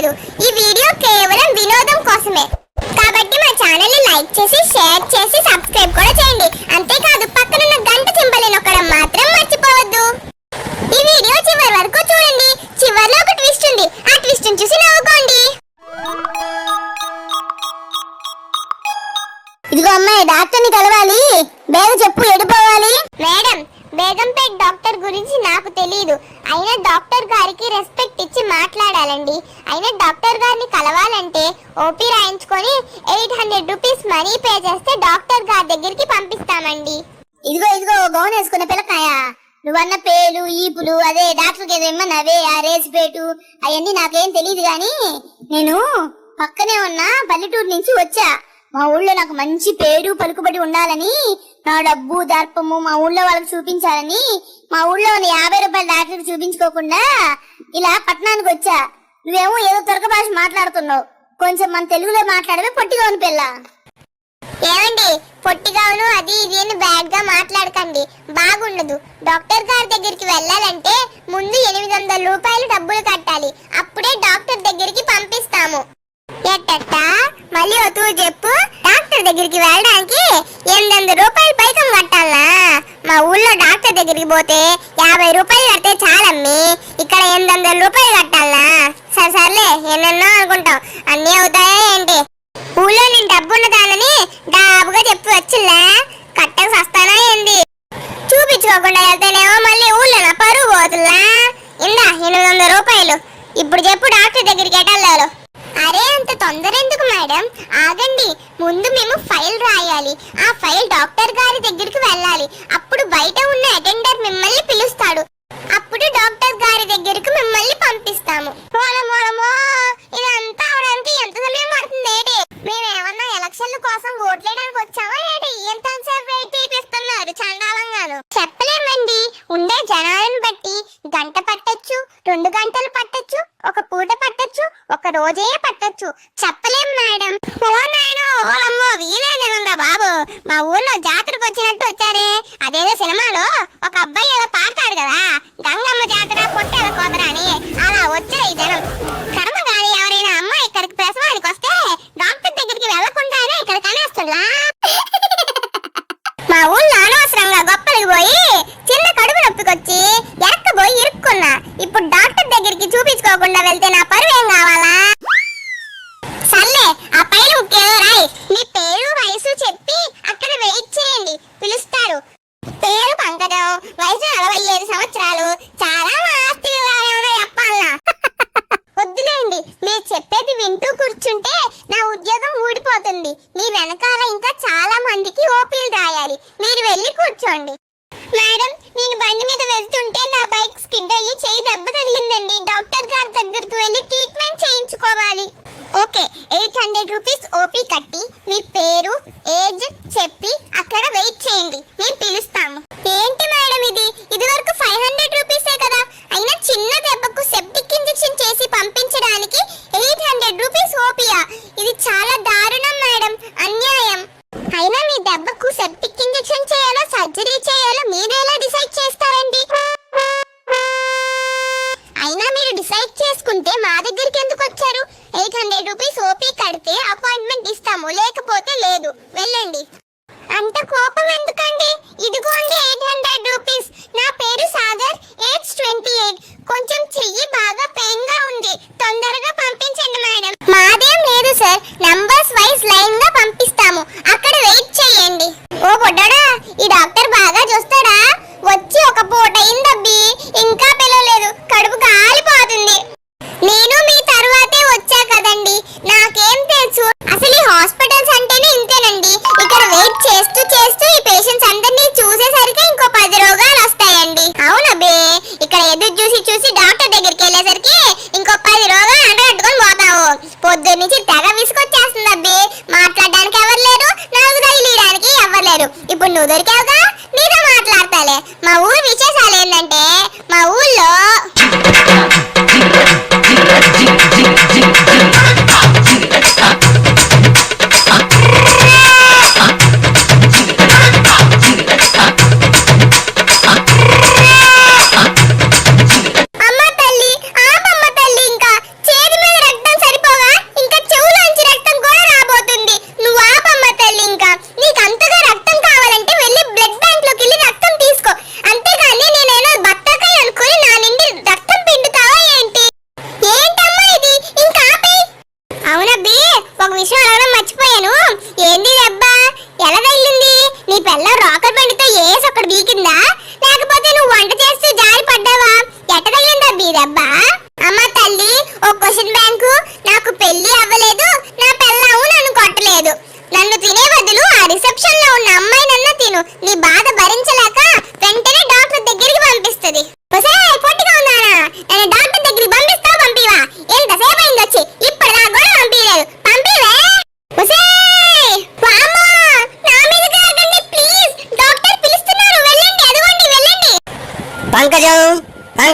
లేదు. ఈ వీడియో కేవలం వినోదం కోసమే. కాబట్టి మా ఛానల్ ని లైక్ చేసి, షేర్ చేసి, సబ్స్క్రైబ్ కూడా చేయండి. అంతేకాదు పక్కన ఉన్న గంట సింబల్ ని నొక్కడం మాత్రం మర్చిపోవద్దు. ఈ వీడియో చివరి వరకు చూడండి. చివర్లో ఒక ట్విస్ట్ ఉంది. ఆ ట్విస్ట్ ని చూసి నవ్వుకోండి. ఇదిగో అమ్మాయి, డాక్టర్ ని కలవాలి. బేగ చెప్పు, ఎడిపోవాలి. మేడం, బేగంపేట్ డాక్టర్ గురించి నాకు తెలియదు. అయినా డాక్టర్ గారికి రెస్పెక్ట్ ఇచ్చి మాట్లాడాలండి. అయినా డాక్టర్ గారిని కలవాలంటే ఓపీ రాయించుకొని 800 రూపీస్ మనీ పే చేస్తే డాక్టర్ గారి దగ్గరికి పంపిస్తామండి. ఇదిగో గౌన్ వేసుకున్న పిల్లకాయ, నువ్వన్న పేలు ఈపులు అదే డాక్టర్కి ఏదో ఇమ్మన్నావే, ఆ రేసిపేటు అవన్నీ నాకేం తెలియదు. గాని నేను పక్కనే ఉన్న పల్లెటూరు నుంచి వచ్చా. మా ఊళ్ళో నాకు మంచి పేరు పలుకుబడి ఉండాలని, నా డబ్బు దర్పము మా ఊళ్ళో వాళ్ళకి చూపించాలని, మా ఊళ్ళో 50 రూపాయల డాక్టర్ చూపించుకోకుండా ఇలా పట్టణానికి వచ్చా. నువ్వేమో ఏదో తురక భాష మాట్లాడుతున్నావు. కొంచెం మన తెలుగులో మాట్లాడమే. పొట్టిగా ఉన్న పిల్ల. ఏమండి, పొట్టిగాను అది ఇది అని బ్యాడ్ గా మాట్లాడకండి, బాగుండదు. డాక్టర్ గారి దగ్గరికి వెళ్ళాలంటే ముందు 800 రూపాయలు డబ్బులు కట్టాలి. అప్పుడే డాక్టర్ దగ్గరికి పంపిస్తాము. ఎట్టట్టా మళ్ళీ ఒతూ చెప్పు. డాక్టర్ దగ్గరికి వెళ్ళడానికి 800 రూపాయలు పైకం కట్టాలా? మా ఊళ్ళో డాక్టర్ దగ్గరికి పోతే 50 రూపాయలు కడితే చాలమ్మి. ఇక్కడ 800 రూపాయలు కట్టాలా? సర్లే, ఎన్నెన్నో అనుకుంటావు, అన్నీ అవుతాయా ఏంటి? ఊళ్ళో నేను డబ్బున్న దానని డాబుగా చెప్పి వచ్చిల్లా, కట్టక సస్తానా ఏంది? చూపించుకోకుండా వెళ్తేనేమో మళ్ళీ ఊళ్ళో నా పరువు పోతుల్లా. ఇందా 800 రూపాయలు. ఇప్పుడు చెప్పు, డాక్టర్ దగ్గరికి ఎటెళ్ళాలో? అరే, అంత తొందర ఎందుకు మేడం? ఆగండి, ముందు మేము ఫైల్ రాయాలి. ఆ ఫైల్ డాక్టర్ గారి దగ్గరికి వెళ్ళాలి. అప్పుడు బయట ఉన్న అటెండర్ మిమ్మల్ని పిలుస్తాడు. అప్పుడు డాక్టర్ గారి దగ్గరికి మిమ్మల్ని పంపిస్తాము. ఇదంతా అవడానికి ఎంత సమయం పడుతుంది ఏంటి? మేమేమన్నా ఎలక్షన్ల కోసం ఓట్లేయడానికి వచ్చామా ఏంటి? ఎంత వెయిట్ చేపిస్తున్నారు చండాలంగాను. చెప్పలేమండి, ఉండే జనాలను బట్టి గంట పట్టొచ్చు, 2 గంటలు పట్టొచ్చు, ఒక పూట పట్టొచ్చు, ఒక రోజే పట్టొచ్చు. చెప్పలేం మేడం. వీలేదేముందా బాబు, మా ఊర్లో జాతరకు వచ్చినట్టు వచ్చారే. అదేదో సినిమాలో ఒక అబ్బాయి ఏదో పాడతాడు కదా, గంగమ్మ జాతర పొట్టెల కోతర అని. అలా వచ్చే ఈ జనం. కర్మ గాని ఎవరైనా అమ్మాయి ఇక్కడికి ప్రసవానికి వస్తే డాక్టర్ దగ్గరికి వెళ్లకుండానే ఇక్కడ కనేస్తుందా? మా ఊళ్ళో అనవసరంగా గొప్పలకి పోయి చిన్న కడుపు నొప్పికొచ్చి ఎరక్కపోయి ఇరుక్కున్నా. ఇప్పుడు డాక్టర్ దగ్గరికి చూపించుకోకుండా వెళ్తే నా పరువు ఏం కావాలా? సర్లే, ఆ పైన ముఖ్యం రాయ్. మీ పేరు వయసు చెప్పి అక్కడ వెయిట్ చేయండి, పిలుస్తారు. పేరు పంకజం, వయసు 47 సంవత్సరాలు. చాలా ఆస్తి చెప్పాలా? వద్దులేండి, మీరు చెప్పేది వింటూ కూర్చుంటే నా ఉద్యోగం ఊడిపోతుంది. మీ వెనకాల ఇంకా చాలా మందికి ఓపీలు రాయాలి. మీరు వెళ్ళి కూర్చోండి. మేడం, నేను బండి మీద వెళ్తుంటే నా బైక్ స్కిడ్ అయ్యి చేయి దెబ్బ తగిలిందండి. డాక్టర్ గారి దగ్గరికి వెళ్ళి ట్రీట్మెంట్ చేయించుకోవాలి. ఓకే, 800 రూపీస్ ఓపీ కట్టి మీ పేరు ఏజ్ చెప్పి అక్కడ వెయిట్ చేయండి, మేము పిలుస్తాము. ఏంటి మేడం ఇది వరకు 500 రూపీసే కదా. అయినా చిన్న దెబ్బకు సెప్టిక్ ఇంజెక్షన్ చేసి పంపించడానికి 800 రూపీస్ ఓపీయా? ఇది చాలా దారుణం మేడం, అన్యాయం. అయినా మీ దెబ్బకు సెప్టిక్ ఇంజెక్షన్ చేయాలో సర్జరీ చేయాలో మీరెలా డిసైడ్ చేస్తారండి? అయినా మీరు డిసైడ్ చేసుకుంటే మా దగ్గరికి ఎందుకు వచ్చారు? 800 రూపీస్ ఓపీ కడితే అపాయింట్మెంట్ ఇస్తాము, లేకపోతే లేదు. వెళ్ళండి. అంత కోపం ఎందుకండి? ఇదిగోండి 800 రూపీస్. నా పేరు సాగర్, ఏజ్ 28. కొంచెం చెయ్యి బాగా పెయిన్ గా ఉంది, తొందరగా పంపించండి మేడం. మాదేం లేదు సార్, నంబర్స్ వైస్ లైన్ గా పంపిస్తాము. అక్కడ వెయిట్ చేయండి. ఓ బొడ్డడా, ఈ డాక్టర్ బాగా చూస్తాడా? వచ్చి ఒక పూట అయిందబ్బి, ఇంకా పిలవలేదు. కడుపు కాలిపోతుంది. నేను మీ తర్వాతే వచ్చా కదండి, నాకేం తెలుసు? అసలు ఈ హాస్పిటల్స్ అంటేనే ఇంతేనండి. ఇక్కడ వెయిట్ చేస్తూ చేస్తూ ఈ పేషెంట్స్ అందరినీ చూసేసరికి ఇంకో 10 రోగాలు వస్తాయండి. అవునబ్బే, ఇక్కడ ఎదురు చూసి డాక్టర్ దగ్గరికి వెళ్ళేసరికి ఇంకో 10 రోగాలు అంటగట్టుకొని పోతావు. పొద్దున్న నుంచి తెగ విసుకొచ్చేస్తుంది అబ్బే. మాట్లాడడానికి ఎవరు లేరు, నాకు తగిలియడానికి ఎవరు లేరు. ఇప్పుడు నువ్వు దొరికావుగా, నీతో మాట్లాడతాలే. మా ఊరు విశేషాలు ఏంటంటే, మా ఊళ్ళో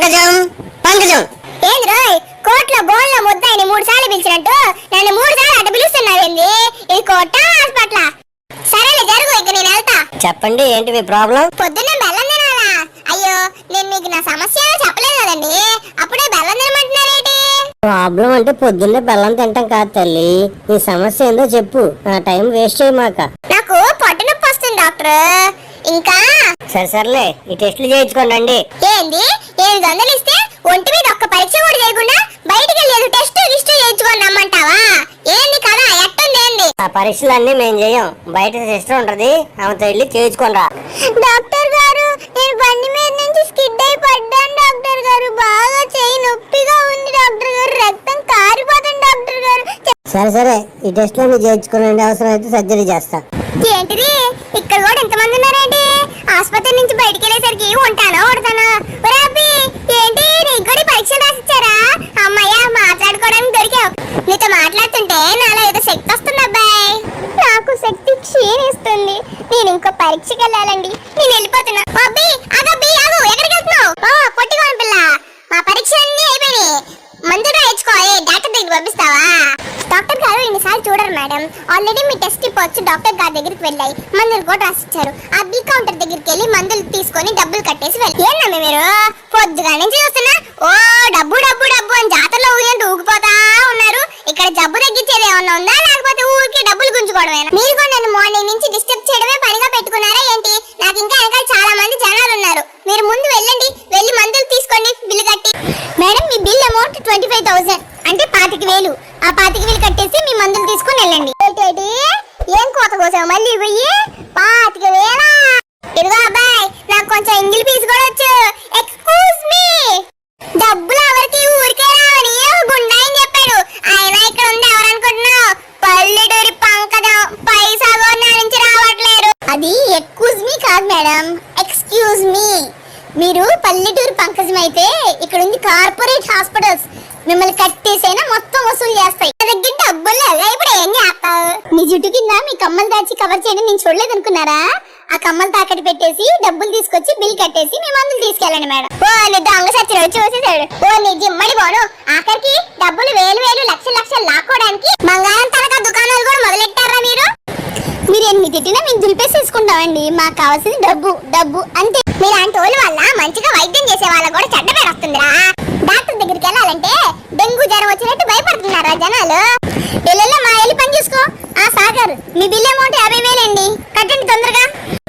పంకజం పంకజం. ఏంది రోయ్, కోర్టులో బోన్లో ముద్దాయిని 3 సార్లు పిలిచినట్టు నన్ను 3 సార్లు అటు పిలుస్తున్నావేంది? ఇది కోర్టా హాస్పిటల్? సరేలే జరుగు, ఇక నేను వెళ్తా. చెప్పండి, ఏంటి మీ ప్రాబ్లం? పొద్దున్నే బెల్లం తినాలా? అయ్యో, నేను మీకు నా సమస్య చెప్పలేదు కదండి, అప్పుడే బెల్లం తినమంటున్నారేంటి? ప్రాబ్లం అంటే పొద్దున్నే బెల్లం తింటాం కాదు తల్లి, నీ సమస్య ఏందో చెప్పు, నా టైం వేస్ట్ చేయమాక. నాకు పొట్ట నొప్పి వస్తుంది డాక్టర్. ఇంకా సర్లే, ఈ టెస్టులు చేయించుకోండి. ఏంది 700 ఇస్తే ఒంటి మీద ఒక్క పరీక్ష కూడా చేయకుండా బయటికి వెళ్ళేది టెస్ట్ చేయించుకొని రమ్మంటావా? ఏంది కదా ఎట్టుంది ఏంది? ఆ పరీక్షలన్నీ మేము చేయం, బయట సిస్టర్ ఉంటది, ఆమెతో వెళ్ళి చేయించుకోనరా. డాక్టర్ గారు, నేను బండి మీద నుంచి స్కిడ్ అయి పడ్డాను డాక్టర్ గారు. బాగా చేయి నొప్పిగా ఉంది డాక్టర్ గారు, రక్తం కారిపోతుంది డాక్టర్ గారు. సరే, ఈ టెస్టులు చేయించుకోండి, అవసరం అయితే సర్జరీ చేస్తా. ఏంటిది, ఇక్కడ కూడా ఎంతమంది ఉన్నారేంటి? ఆసుపత్రి నుంచి బయటికి వెళ్ళేసరికి ఉంటానా ఓడతానా? రాబి, ఏంటి నీకు కూడా పరీక్షలు రాసిచ్చారా? అమ్మయ్య, మాట్లాడుకోవడానికి దొరికావు. నీతో మాట్లాడుతుంటే నాలో ఏదో శక్తి వస్తుంది అబ్బాయి. నాకు శక్తి క్షీణిస్తుంది, నేను ఇంకో పరీక్షకి వెళ్ళాలండి. నేను వెళ్ళిపోతున్నా. అబ్బి అగబ్బి ఆగు, ఎక్కడికి వెళ్తున్నావు? పొట్టిగోని పిల్ల, మా పరీక్షలన్నీ అయిపోయినాయి, మందులు రాయించుకోవాలి, డాక్టర్ దగ్గర పంపిస్తావా? డాక్టర్ గారు ఇన్నిసార్లు చూడరు మేడం, ఆల్రెడీ మీ టెస్ట్ రిపోర్ట్స్ డాక్టర్ గారి దగ్గరికి వెళ్ళాయి, మందులు కూడా రాసిచ్చారు. ఆ బి కౌంటర్ దగ్గరికి వెళ్ళి మందులు తీసుకొని డబ్బులు కట్టేసి వెళ్ళి. ఏంటమ్మా మీరు పొద్దుగా నుంచి చూస్తున్నా ఓ డబ్బు డబ్బు డబ్బు అని జాతరలో ఊరినట్టు ఊగిపోతా ఉన్నారు. ఇక్కడ జబ్బు తగ్గించేది ఏమన్నా ఉందా, లేకపోతే ఊరికి డబ్బులు గుంజుకోవడమేనా? మీరు కూడా నన్ను మార్నింగ్ నుంచి డిస్టర్బ్ చేయడమే పనిగా పెట్టుకున్నారా ఏంటి? నాకు ఇంకా వెనకాల చాలా మంది జనాలు ఉన్నారు, మీరు ముందు వెళ్ళండి, వెళ్ళి మందులు తీసుకోండి, బిల్లు కట్టి. మేడం, మీ బిల్ అమౌంట్ 25,000 అంటే 25,000. ఆ 25,000 కట్టేసి మీ మందులు తీసుకొని వెళ్ళండి. ఏం కోత కోసావు మళ్ళీ పోయి? 25,000. ఇదిగో అబ్బాయి, నాకు కొంచెం ఇంగిల్ పీస్ కూడా వచ్చు. ఎక్స్క్యూజ్ మీ, డబ్బులు ఎవరికి ఊరికే రావని గుండా అని చెప్పాడు. ఆయన ఇక్కడ ఉంది ఎవరనుకుంటున్నావు? పల్లెటూరి పంకజం, పైసా కూడా నా నుంచి రావట్లేదు. అది ఎక్స్క్యూజ్ మీ కాదు మేడం, ఎక్స్క్యూజ్ మీ. మీరు పల్లెటూరు పంకజం అయితే ఇక్కడ ఉంది కార్పొరేట్ హాస్పిటల్స్, మిమ్మల్ని కట్టేసైనా మొత్తం వసూలు చేస్తాయి. దగ్గర డబ్బులు లేదా? ఇప్పుడు ఏం చేస్తావు? మీ జుట్టు కింద మీ కమ్మలు దాచి కవర్ చేయడం నేను చూడలేదు అనుకున్నారా? ఆ కమ్మలు తాకట్టు పెట్టేసి డబ్బులు తీసుకొచ్చి బిల్ కట్టేసి మీ మందులు తీసుకెళ్ళండి మేడం. ఓ నీ దొంగ సచ్చిన చూసేసాడు. ఓ నీ జిమ్మడి పోను, ఆఖరికి డబ్బులు వేలు లక్షలు లాక్కోవడానికి మంగారం తనక దుకాణాలు కూడా మొదలెట్టారా మీరు? మీరు ఎన్ని తిట్టినా మేము దులిపేసేసుకుంటామండి, మాకు కావాల్సింది డబ్బు డబ్బు అంతే. మీలాంటి వాళ్ళ వల్ల మంచిగా వైద్యం చేసే వాళ్ళకు కూడా చెడ్డ పేరు వస్తుందిరా. డాక్టర్ దగ్గరికి వెళ్ళాలంటే డెంగ్యూ జ్వరం వచ్చినట్టు భయపడుతున్నారా జనాలు? ఇళ్ళల్లో మా వెళ్ళి పని చూసుకో. ఆ సాగర్, మీ బిల్ అమౌంట్ 50,000 అండి, కట్టండి తొందరగా.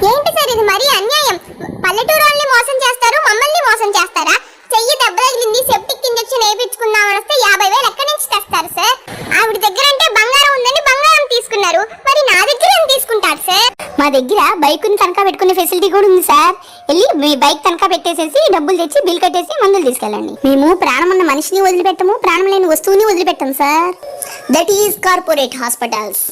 ఏంటి సార్ ఇది మరీ అన్యాయం? పల్లెటూరు వాళ్ళని మోసం చేస్తారు, మమ్మల్ని మోసం చేస్తారా? చెయ్యి దెబ్బ తగిలింది, సెప్టిక్ ఇంజెక్షన్ వేయించుకుందామని వస్తే 50,000 ఎక్కడి నుంచి తెస్తారు సార్? ఆవిడ దగ్గర అంటే బంగారం ఉందని బంగారం తీసుకున్నారు, మరి నా దగ్గర ఏం తీసుకుంటారు సార్? మా దగ్గర బైక్ తనఖా పెట్టుకునే ఫెసిలిటీ కూడా ఉంది సార్. వెళ్ళి మీ బైక్ తనఖా పెట్టేసేసి డబ్బులు తెచ్చి బిల్ కట్టేసి మందులు తీసుకెళ్ళండి. మేము ప్రాణం ఉన్న మనిషిని వదిలిపెట్టము, ప్రాణం లేని వస్తువుని వదిలిపెట్టాం sir. That is corporate hospitals.